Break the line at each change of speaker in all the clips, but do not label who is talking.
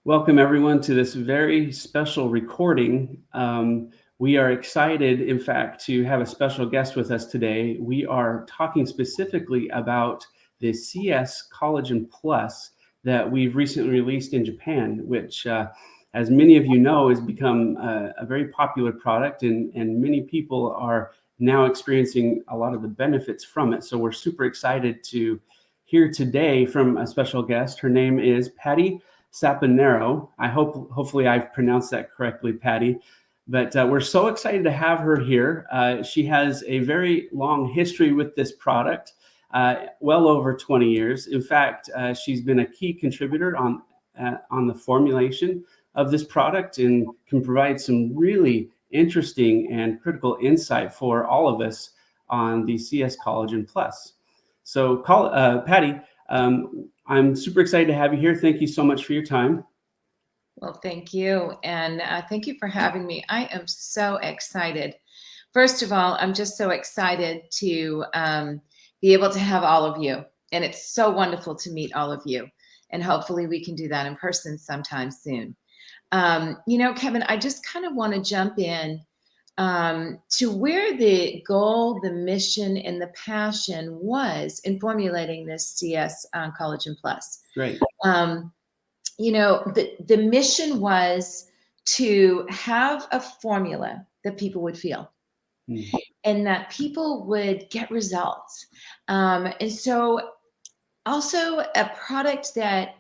Welcome, everyone, to this very special recording. We are excited, in fact, to have a special guest with us today. We are talking specifically about the CS Collagen Plus that we've recently released in Japan, which, as many of you know, has become a very popular product, and many people are now experiencing a lot of the benefits from it. So we're super excited to hear today from a special guest. Her name is Patti Saponaro. Hopefully I've pronounced that correctly, Patti. But we're so excited to have her here. She has a very long history with this product, well over 20 years. In fact, she's been a key contributor on the formulation of this product and can provide some really interesting and critical insight for all of us on the CS Collagen Plus. So, Patti, I'm super excited to have you here. Thank you so much for your time.
Well, thank you. And thank you for having me. I am so excited. First of all, I'm just so excited to be able to have all of you. And it's so wonderful to meet all of you. And hopefully we can do that in person sometime soon. Kevin, I just kind of want to jump in to where the goal, the mission, and the passion was in formulating this CS Collagen Plus.
Great.
The mission was to have a formula that people would feel and that people would get results. And so also a product that,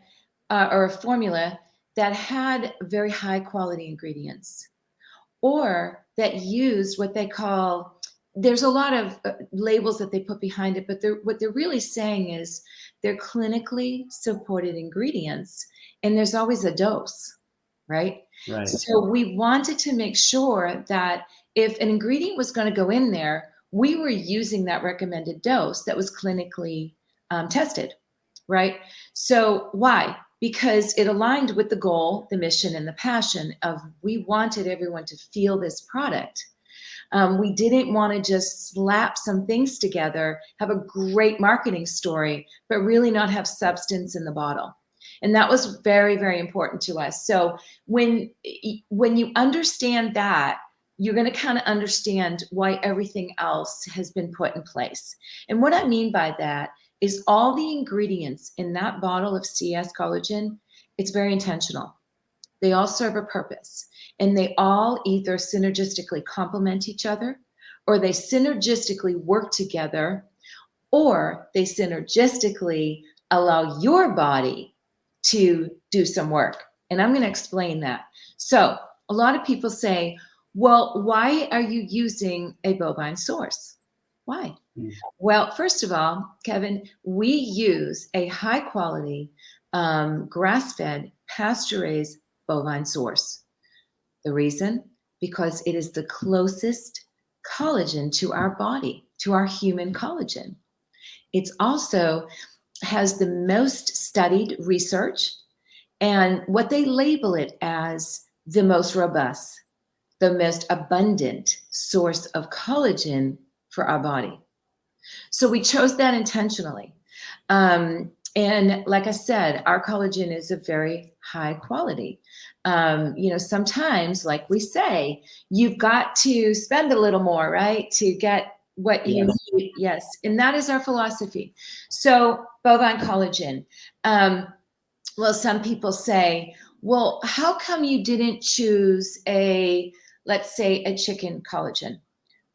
or a formula that had very high quality ingredients or that used what they call, there's a lot of labels that they put behind it, but what they're really saying is they're clinically supported ingredients, and there's always a dose, right?
Right.
So we wanted to make sure that if an ingredient was going to go in there, we were using that recommended dose that was clinically tested, right? So why? Because it aligned with the goal, the mission, and the passion of we wanted everyone to feel this product. We didn't want to just slap some things together, have a great marketing story, but really not have substance in the bottle. And that was very, very important to us. So when you understand that, you're going to kind of understand why everything else has been put in place. And what I mean by that is all the ingredients in that bottle of CS collagen, it's very intentional. They all serve a purpose, and they all either synergistically complement each other, or they synergistically work together, or they synergistically allow your body to do some work. And I'm going to explain that. So a lot of people say, well, why are you using a bovine source? Why? Well, first of all, Kevin, we use a high quality grass-fed, pasture-raised bovine source. The reason? Because it is the closest collagen to our body, to our human collagen. It's also has the most studied research, and what they label it as the most robust, the most abundant source of collagen for our body. So we chose that intentionally. And like I said, our collagen is of very high quality. Sometimes, like we say, you've got to spend a little more, right, to get what you need. Yes. And that is our philosophy. So bovine collagen. Well, some people say, well, how come you didn't choose let's say a chicken collagen?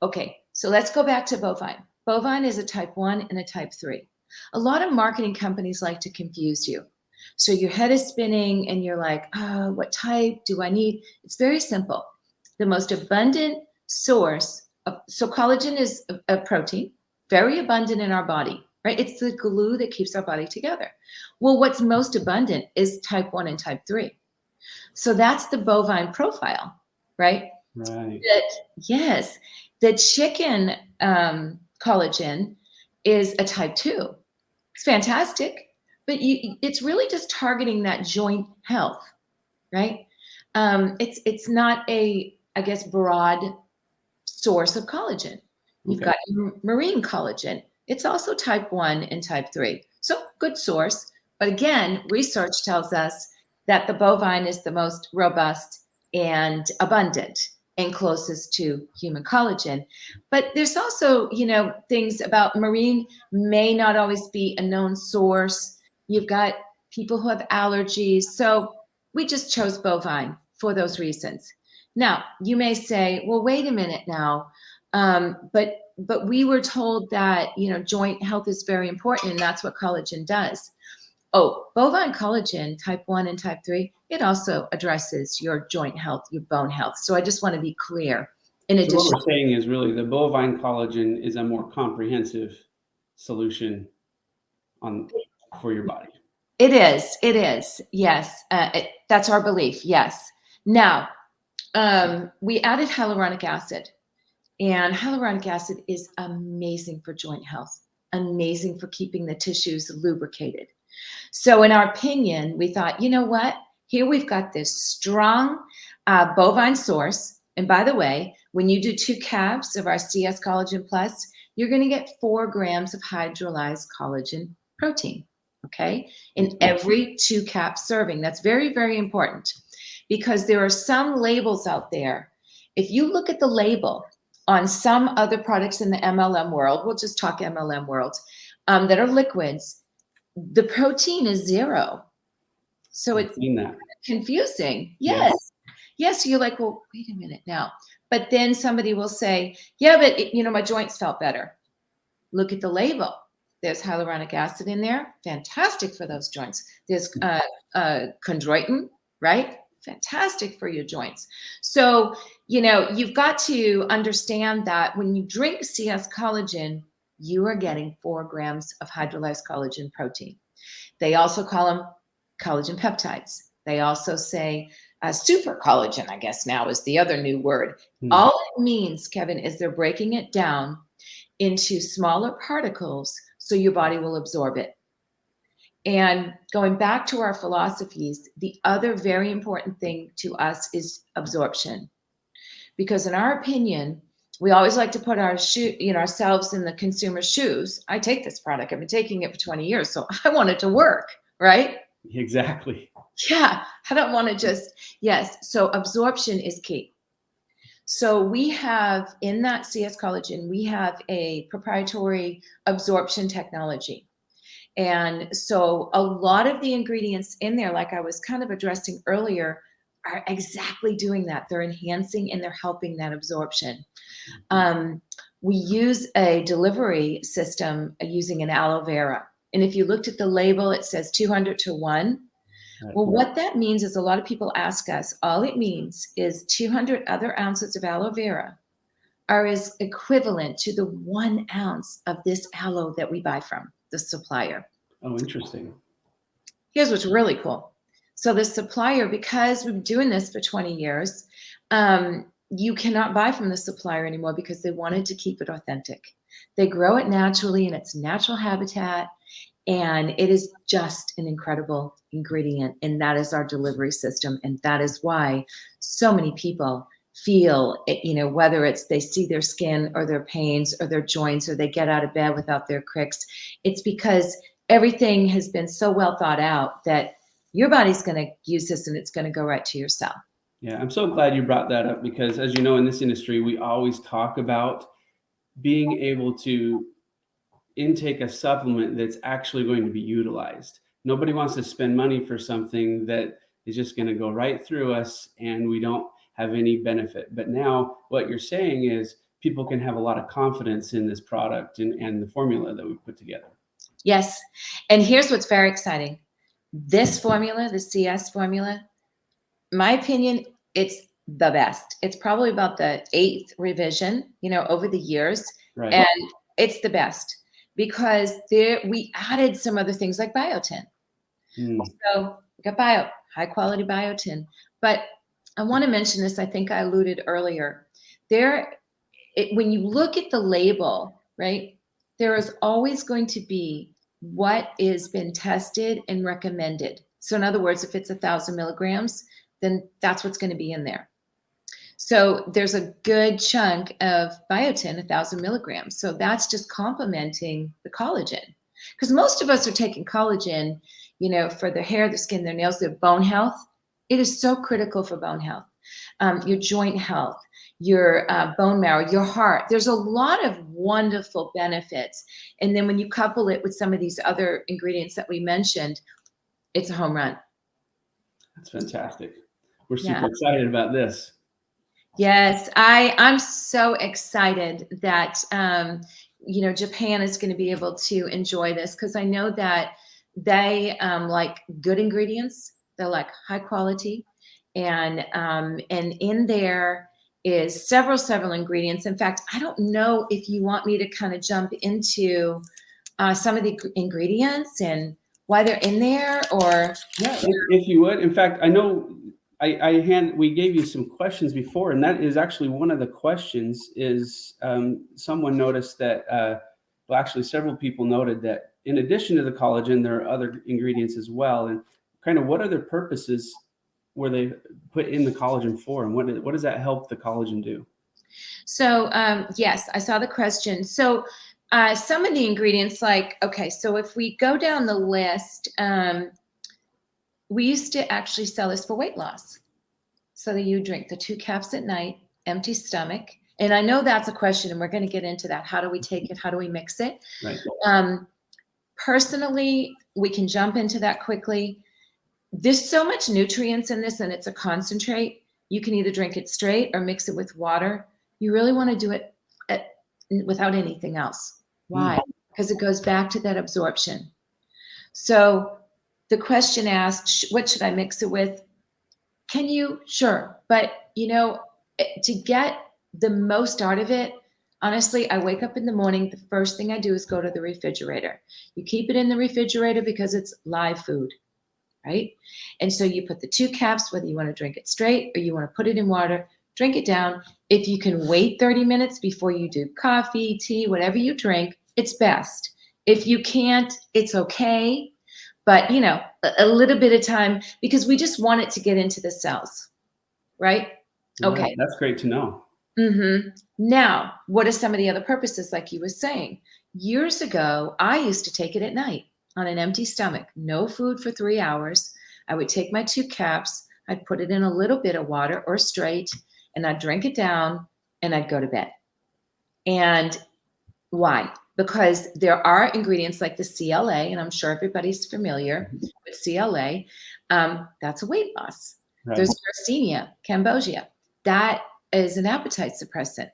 Okay, so let's go back to bovine. Bovine is a type 1 and a type 3. A lot of marketing companies like to confuse you. So your head is spinning and you're like, oh, what type do I need? It's very simple. The most abundant source so collagen is a protein, very abundant in our body, right? It's the glue that keeps our body together. Well, what's most abundant is type 1 and type 3. So that's the bovine profile, right?
Right.
Yes. The chicken collagen is a type 2. It's fantastic, but it's really just targeting that joint health, right? It's not a, I guess, broad source of collagen. You've got marine collagen. It's also type 1 and type 3. So good source. But again, research tells us that the bovine is the most robust and abundant and closest to human collagen. But there's also, things about marine may not always be a known source. You've got people who have allergies. So we just chose bovine for those reasons. Now, you may say, well, wait a minute now. But we were told that, joint health is very important, and that's what collagen does. Oh, bovine collagen, type 1 and type 3, it also addresses your joint health, your bone health. So I just want to be clear. In
So
addition,
what we're saying is really the bovine collagen is a more comprehensive solution for your body.
It is. Yes. That's our belief. Yes. Now, we added hyaluronic acid, and hyaluronic acid is amazing for joint health, amazing for keeping the tissues lubricated. So in our opinion, we thought, you know what? Here we've got this strong bovine source. And by the way, when you do 2 caps of our CS Collagen Plus, you're going to get 4 grams of hydrolyzed collagen protein, okay? In every 2 cap serving. That's very, very important, because there are some labels out there. If you look at the label on some other products in the MLM world, we'll just talk MLM world, that are liquids, the protein is 0. So it's confusing. Yes. You're like, well, wait a minute now. But then somebody will say, yeah, but my joints felt better. Look at the label. There's hyaluronic acid in there. Fantastic for those joints. There's chondroitin, right? Fantastic for your joints. So, you've got to understand that when you drink CS collagen, you are getting 4 grams of hydrolyzed collagen protein. They also call them collagen peptides. They also say super collagen, I guess now is the other new word. All it means, Kevin, is they're breaking it down into smaller particles so your body will absorb it. And going back to our philosophies, the other very important thing to us is absorption. Because in our opinion, we always like to put ourselves in the consumer's shoes. I take this product. I've been taking it for 20 years, so I want it to work, right?
Exactly.
Yeah, I don't want to yes. So absorption is key. So we have, in that CS collagen, we have a proprietary absorption technology. And so a lot of the ingredients in there, like I was kind of addressing earlier, are exactly doing that. They're enhancing and they're helping that absorption. We use a delivery system using an aloe vera. And if you looked at the label, it says 200 to 1. Well, what that means is, a lot of people ask us, all it means is 200 other ounces of aloe vera are as equivalent to the 1 ounce of this aloe that we buy from the supplier.
Oh, interesting.
Here's what's really cool. So the supplier, because we've been doing this for 20 years, you cannot buy from the supplier anymore because they wanted to keep it authentic. They grow it naturally in its natural habitat, and it is just an incredible ingredient. And that is our delivery system. And that is why so many people feel, whether it's they see their skin or their pains or their joints, or they get out of bed without their cricks, it's because everything has been so well thought out that your body's going to use this and it's going to go right to your cell.
Yeah, I'm so glad you brought that up, because as you know, in this industry, we always talk about being able to intake a supplement that's actually going to be utilized. Nobody wants to spend money for something that is just going to go right through us and we don't have any benefit. But now what you're saying is people can have a lot of confidence in this product and the formula that we put together.
Yes. And here's what's very exciting. This formula, the CS formula, my opinion, it's the best. It's probably about the 8th revision, over the years.
Right.
And it's the best because we added some other things like biotin. So we got high quality biotin. But I want to mention this. I think I alluded earlier. When you look at the label, right, there is always going to be what has been tested and recommended. So in other words, if it's 1,000 milligrams, then that's what's going to be in there. So there's a good chunk of biotin, 1,000 milligrams. So that's just complementing the collagen. Because most of us are taking collagen, for their hair, their skin, their nails, their bone health. It is so critical for bone health, your joint health, your bone marrow, your heart. There's a lot of wonderful benefits. And then when you couple it with some of these other ingredients that we mentioned, it's a home run.
That's fantastic. We're
Yeah.
super excited about this.
Yes, I'm so excited that Japan is going to be able to enjoy this, because I know that they like good ingredients. They're like high quality, and in there is several ingredients. In fact, I don't know if you want me to kind of jump into some of the ingredients and why they're in there, or
Yeah, if you would. In fact, I know we gave you some questions before, and that is actually one of the questions is someone noticed that, well, actually several people noted that in addition to the collagen, there are other ingredients as well. And kind of what are their purposes where they put in the collagen for, and what does that help the collagen do?
So yes, I saw the question. So some of the ingredients, so if we go down the list, we used to actually sell this for weight loss. So that you drink the 2 caps at night, empty stomach. And I know that's a question, and we're going to get into that. How do we take it? How do we mix it?
Right.
Personally, we can jump into that quickly. There's so much nutrients in this, and it's a concentrate. You can either drink it straight or mix it with water. You really want to do it without anything else. Why? Because it goes back to that absorption. So the question asked, what should I mix it with? Can you? Sure. But, to get the most out of it, honestly, I wake up in the morning. The first thing I do is go to the refrigerator. You keep it in the refrigerator because it's live food, right? And so you put the 2 caps, whether you want to drink it straight or you want to put it in water, drink it down. If you can wait 30 minutes before you do coffee, tea, whatever you drink, it's best. If you can't, it's okay. But, a little bit of time, because we just want it to get into the cells, right? Okay.
Yeah, that's great to know.
Mm-hmm. Now, what are some of the other purposes, like you were saying? Years ago, I used to take it at night on an empty stomach, no food for 3 hours. I would take my 2 caps, I'd put it in a little bit of water or straight, and I'd drink it down, and I'd go to bed. And why? Because there are ingredients like the CLA, and I'm sure everybody's familiar with CLA. That's a weight loss.
Right.
There's Yersinia, Cambogia. That is an appetite suppressant,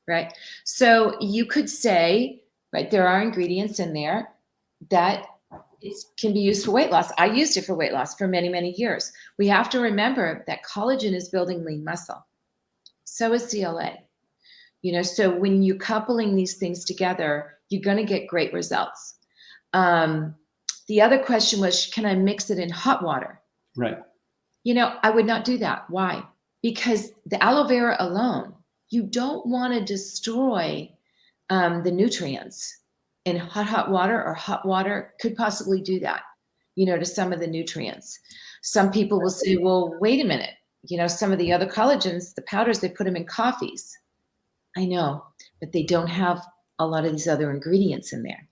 right? So you could say, right, there are ingredients in there that can be used for weight loss. I used it for weight loss for many, many years. We have to remember that collagen is building lean muscle. So is CLA. So when you're coupling these things together, you're going to get great results. The other question was, can I mix it in hot water?
Right.
I would not do that. Why? Because the aloe vera alone, you don't want to destroy the nutrients. And hot water, or hot water could possibly do that, to some of the nutrients. Some people will say, well, wait a minute. Some of the other collagens, the powders, they put them in coffees. I know, but they don't have a lot of these other ingredients in there.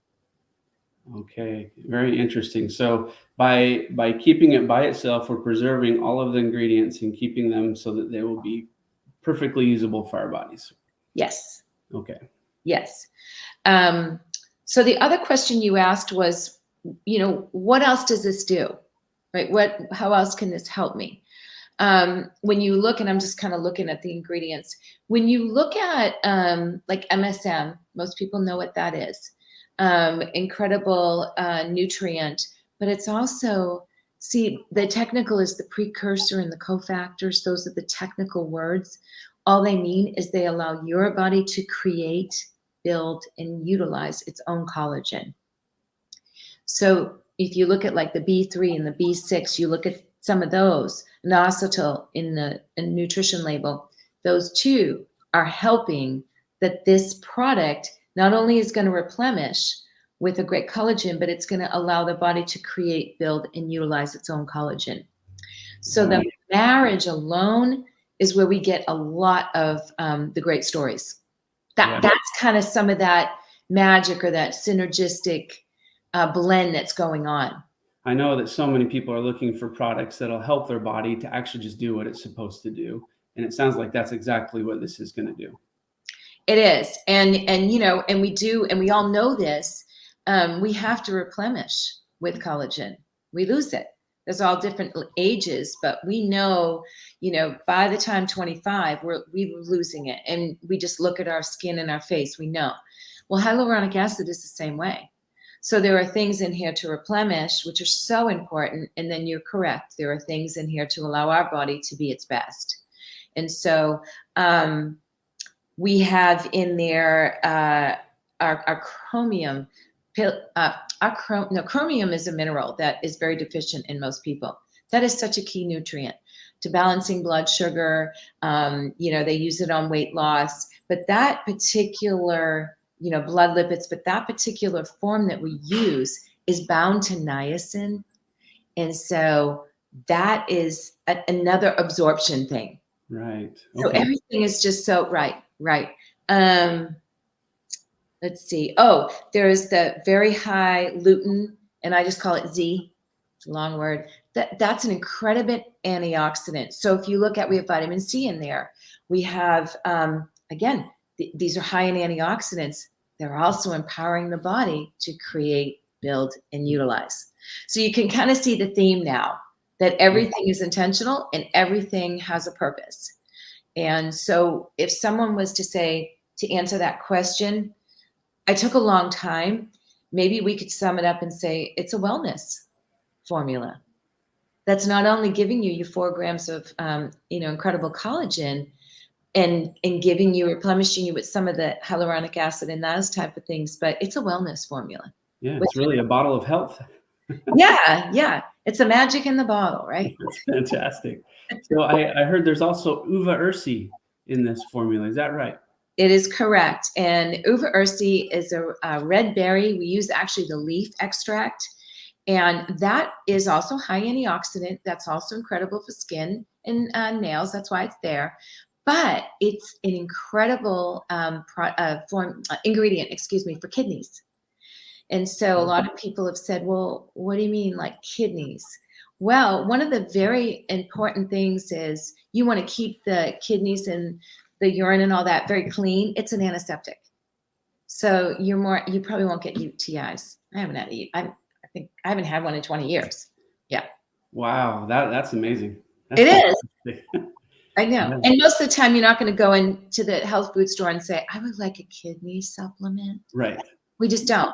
Okay, very interesting. So by keeping it by itself, we're preserving all of the ingredients and keeping them so that they will be perfectly usable for our bodies.
Yes.
Okay.
Yes. So the other question you asked was, what else does this do? Right? How else can this help me? When you look, and I'm just kind of looking at the ingredients, when you look at like MSM, most people know what that is. Incredible nutrient, but it's also, the technical is the precursor and the cofactors. Those are the technical words. All they mean is they allow your body to create, build, and utilize its own collagen. So if you look at like the B3 and the B6, you look at some of those, inositol in the nutrition label, those two are helping that this product not only is going to replenish with a great collagen, but it's going to allow the body to create, build, and utilize its own collagen. So the marriage alone is where we get a lot of the great stories. That's kind of some of that magic or that synergistic blend that's going on.
I know that so many people are looking for products that'll help their body to actually just do what it's supposed to do. And it sounds like that's exactly what this is going to do.
It is. And and we do, and we all know this, we have to replenish with collagen. We lose it. There's all different ages, but we know, by the time 25, we're losing it. And we just look at our skin and our face, we know. Well, hyaluronic acid is the same way. So there are things in here to replenish, which are so important. And then you're correct. There are things in here to allow our body to be its best. And so, we have in there our chromium. Chromium is a mineral that is very deficient in most people. That is such a key nutrient to balancing blood sugar. They use it on weight loss, but that particular, blood lipids, but that particular form that we use is bound to niacin. And so that is another absorption thing.
Right.
So everything is just so right. Let's see. Oh, there's the very high lutein, and I just call it Z. It's a long word. That's an incredible antioxidant. So if you look at, we have vitamin C in there. We have, again, these are high in antioxidants. They're also empowering the body to create, build, and utilize. So you can kind of see the theme now, that everything is intentional and everything has a purpose. And so if someone was to answer that question, I took a long time. Maybe we could sum it up and say it's a wellness formula that's not only giving you 4 grams of, incredible collagen and giving you, replenishing you with some of the hyaluronic acid and those type of things, but it's a wellness formula.
Yeah, it's really a bottle of health.
Yeah. It's a magic in the bottle, right?
That's fantastic. So I heard there's also uva ursi in this formula. Is that right?
It is correct. And uva ursi is a red berry. We use actually the leaf extract. And that is also high antioxidant. That's also incredible for skin and nails. That's why it's there. But it's an incredible ingredient, for kidneys. And so a lot of people have said, well, what do you mean like kidneys? Well, one of the very important things is you want to keep the kidneys and the urine and all that very clean. It's an antiseptic. So you probably won't get UTIs. I haven't had one in 20 years. Yeah.
Wow. That's amazing. That's
it is. I know.
Yeah.
And most of the time you're not going to go into the health food store and say, I would like a kidney supplement.
Right.
We just don't.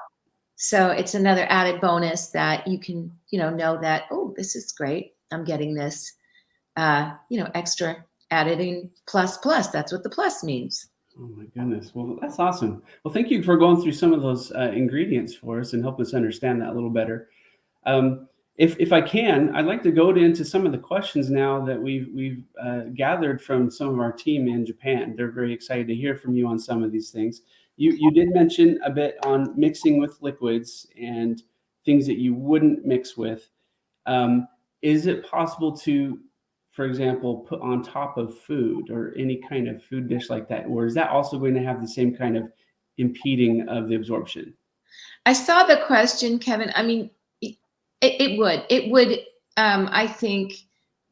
So it's another added bonus that you can, know that, oh, this is great. I'm getting this, extra added in plus. That's what the plus means.
Oh my goodness. Well, that's awesome. Well, thank you for going through some of those ingredients for us and help us understand that a little better. If I can, I'd like to go into some of the questions now that we've gathered from some of our team in Japan. They're very excited to hear from you on some of these things. You did mention a bit on mixing with liquids and things that you wouldn't mix with. Is it possible to, for example, put on top of food or any kind of food dish like that? Or is that also going to have the same kind of impeding of the absorption?
I saw the question, Kevin. I mean, it would, I think,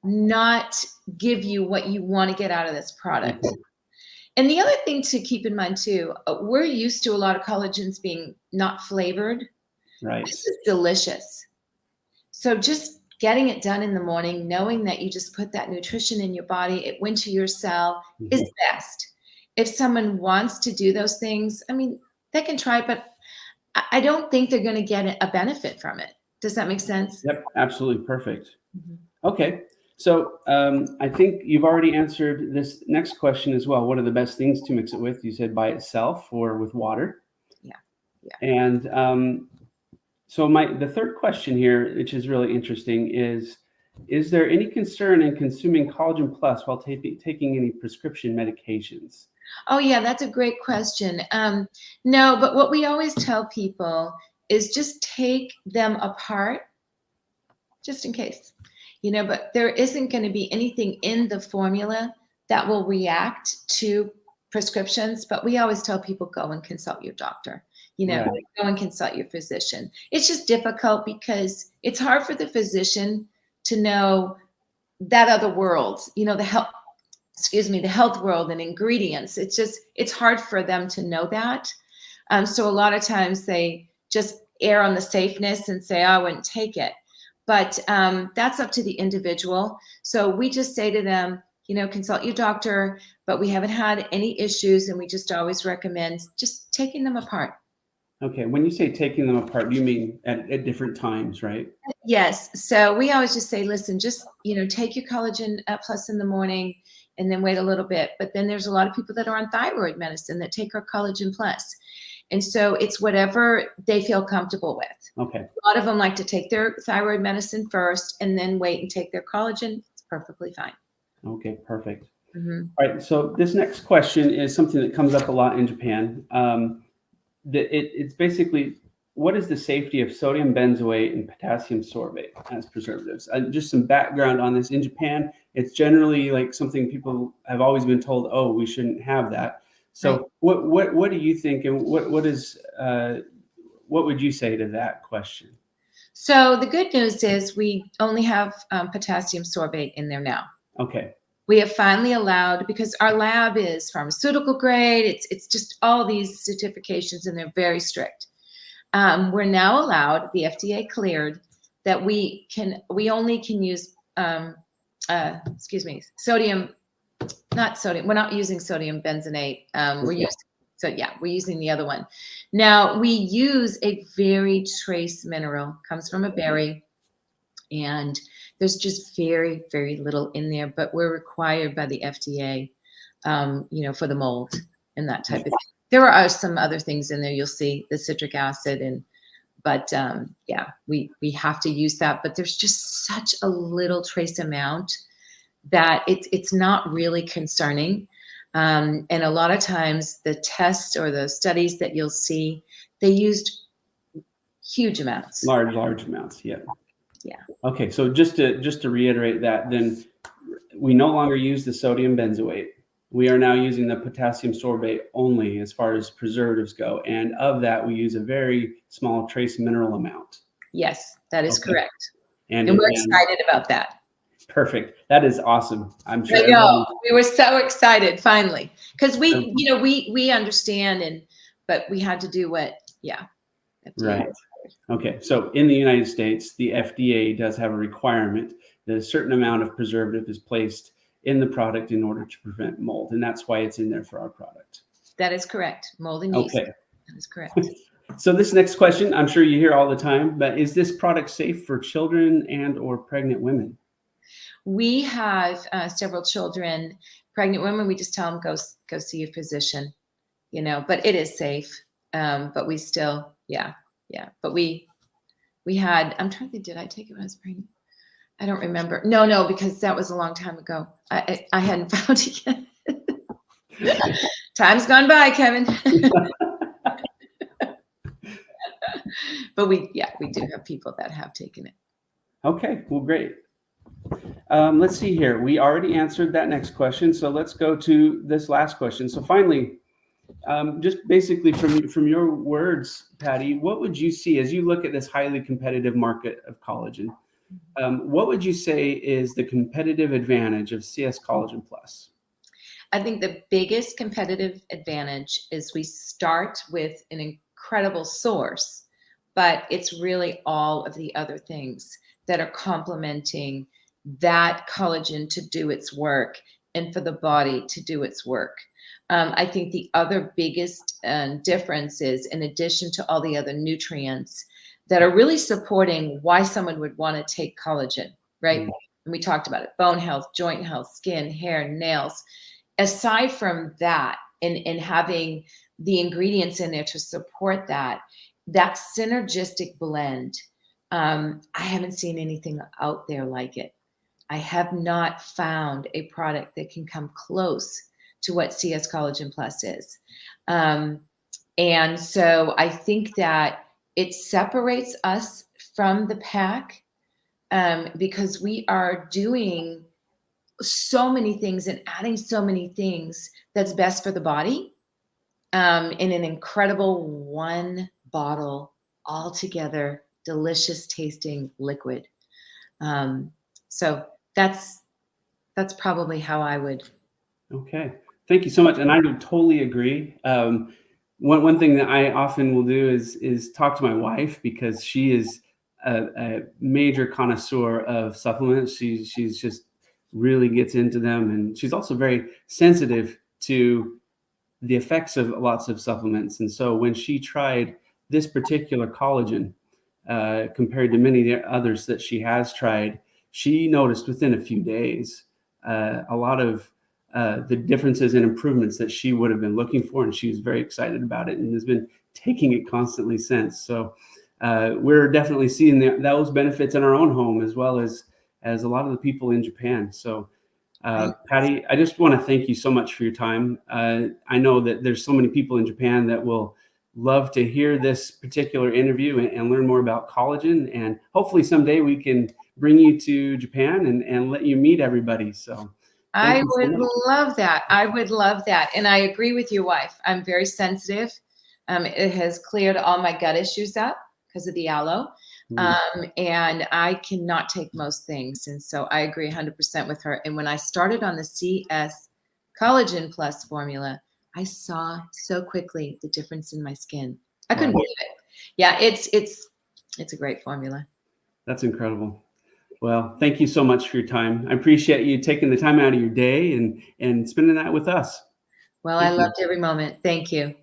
not give you what you want to get out of this product.
Okay.
And the other thing to keep in mind too, we're used to a lot of collagens being not flavored.
Right.
This is delicious. So just getting it done in the morning, knowing that you just put that nutrition in your body, it went to your cell, is best. If someone wants to do those things, I mean, they can try it, but I don't think they're going to get a benefit from it. Does that make sense?
Yep, absolutely perfect. Okay. So I think you've already answered this next question as well. What are the best things to mix it with? You said by itself or with water.
Yeah.
And so the third question here, which is really interesting, is there any concern in consuming Collagen Plus while taking any prescription medications?
Oh, yeah, that's a great question. No, but what we always tell people is just take them apart just in case. But there isn't going to be anything in the formula that will react to prescriptions. But we always tell people, go and consult your doctor.
Right.
Go and consult your physician. It's just difficult because it's hard for the physician to know that other world, the health world and ingredients. It's hard for them to know that. So a lot of times they just err on the safeness and say, oh, I wouldn't take it. But that's up to the individual. So we just say to them, consult your doctor, but we haven't had any issues, and we just always recommend just taking them apart.
Okay. When you say taking them apart, you mean at different times, right?
Yes. So we always just say, listen, just, take your collagen plus in the morning and then wait a little bit. But then there's a lot of people that are on thyroid medicine that take our collagen plus. And so it's whatever they feel comfortable with.
Okay.
A lot of them like to take their thyroid medicine first and then wait and take their collagen. It's perfectly fine.
Okay, perfect.
Mm-hmm.
All right, so this next question is something that comes up a lot in Japan. It's basically, what is the safety of sodium benzoate and potassium sorbate as preservatives? Just some background on this. In Japan, it's generally like something people have always been told, oh, we shouldn't have that. So right. What do you think, and what would you say to that question?
So the good news is we only have potassium sorbate in there now.
Okay.
We have finally allowed, because our lab is pharmaceutical grade, it's just all these certifications, and they're very strict. We're now allowed, the FDA cleared, that we only can use, sodium, not sodium. We're not using sodium benzoate. We're using the other one. Now we use a very trace mineral, comes from a berry, and there's just very, very little in there, but we're required by the FDA, for the mold and that type of thing. There are some other things in there. You'll see the citric acid, but we have to use that. But there's just such a little trace amount that it's not really concerning. And a lot of times the tests or the studies that you'll see, they used huge amounts.
Large amounts, yeah.
Yeah.
Okay, so just to reiterate that, then we no longer use the sodium benzoate. We are now using the potassium sorbate only as far as preservatives go. And of that, we use a very small trace mineral amount.
Yes, that is correct. And we're excited about that.
Perfect. That is awesome. I'm sure.
I know. We were so excited finally, because we understand, but we had to do what,
right. Okay. So in the United States, the FDA does have a requirement that a certain amount of preservative is placed in the product in order to prevent mold. And that's why it's in there for our product.
That is correct. Mold and yeast.
Okay.
That is correct.
So this next question, I'm sure you hear all the time, but is this product safe for children and or pregnant women?
We have several children, pregnant women. We just tell them, go see your physician, but it is safe. But we still, but we had, I'm trying to think, did I take it when I was pregnant? I don't remember. No, because that was a long time ago. I hadn't found it yet. Time's gone by, Kevin. But we do have people that have taken it. Okay,
well, great. Let's see here. We already answered that next question. So let's go to this last question. So finally, just basically from your words, Patti, what would you see as you look at this highly competitive market of collagen? What would you say is the competitive advantage of CS Collagen Plus?
I think the biggest competitive advantage is we start with an incredible source, but it's really all of the other things that are complementing that collagen to do its work and for the body to do its work. I think the other biggest difference is, in addition to all the other nutrients that are really supporting why someone would want to take collagen, right? And we talked about it: bone health, joint health, skin, hair, nails. Aside from that, and having the ingredients in there to support that synergistic blend, I haven't seen anything out there like it. I have not found a product that can come close to what CS Collagen Plus is. And so I think that it separates us from the pack, because we are doing so many things and adding so many things that's best for the body. in an incredible one bottle, altogether delicious tasting liquid. So that's probably how I would.
Okay. Thank you so much. And I do totally agree. One thing that I often will do is talk to my wife, because she is a major connoisseur of supplements. She's just really gets into them, and she's also very sensitive to the effects of lots of supplements. And so when she tried this particular collagen, compared to many of the others that she has tried, she noticed within a few days a lot of the differences and improvements that she would have been looking for, and she was very excited about it and has been taking it constantly since. So we're definitely seeing those benefits in our own home, as well as a lot of the people in Japan. So Patti, I just want to thank you so much for your time. I know that there's so many people in Japan that will love to hear this particular interview and learn more about collagen. And hopefully someday we can bring you to Japan and let you meet everybody. So thank
I
you so
would
much.
love that. I would love that. And I agree with your wife. I'm very sensitive. It has cleared all my gut issues up because of the aloe.
Mm.
And I cannot take most things. And so I agree 100% with her. And when I started on the CS Collagen Plus formula, I saw so quickly the difference in my skin. I couldn't
Wow.
believe it. Yeah, it's a great formula.
That's incredible. Well, thank you so much for your time. I appreciate you taking the time out of your day and spending that with us.
Well, I
Thank you.
loved every moment. Thank you.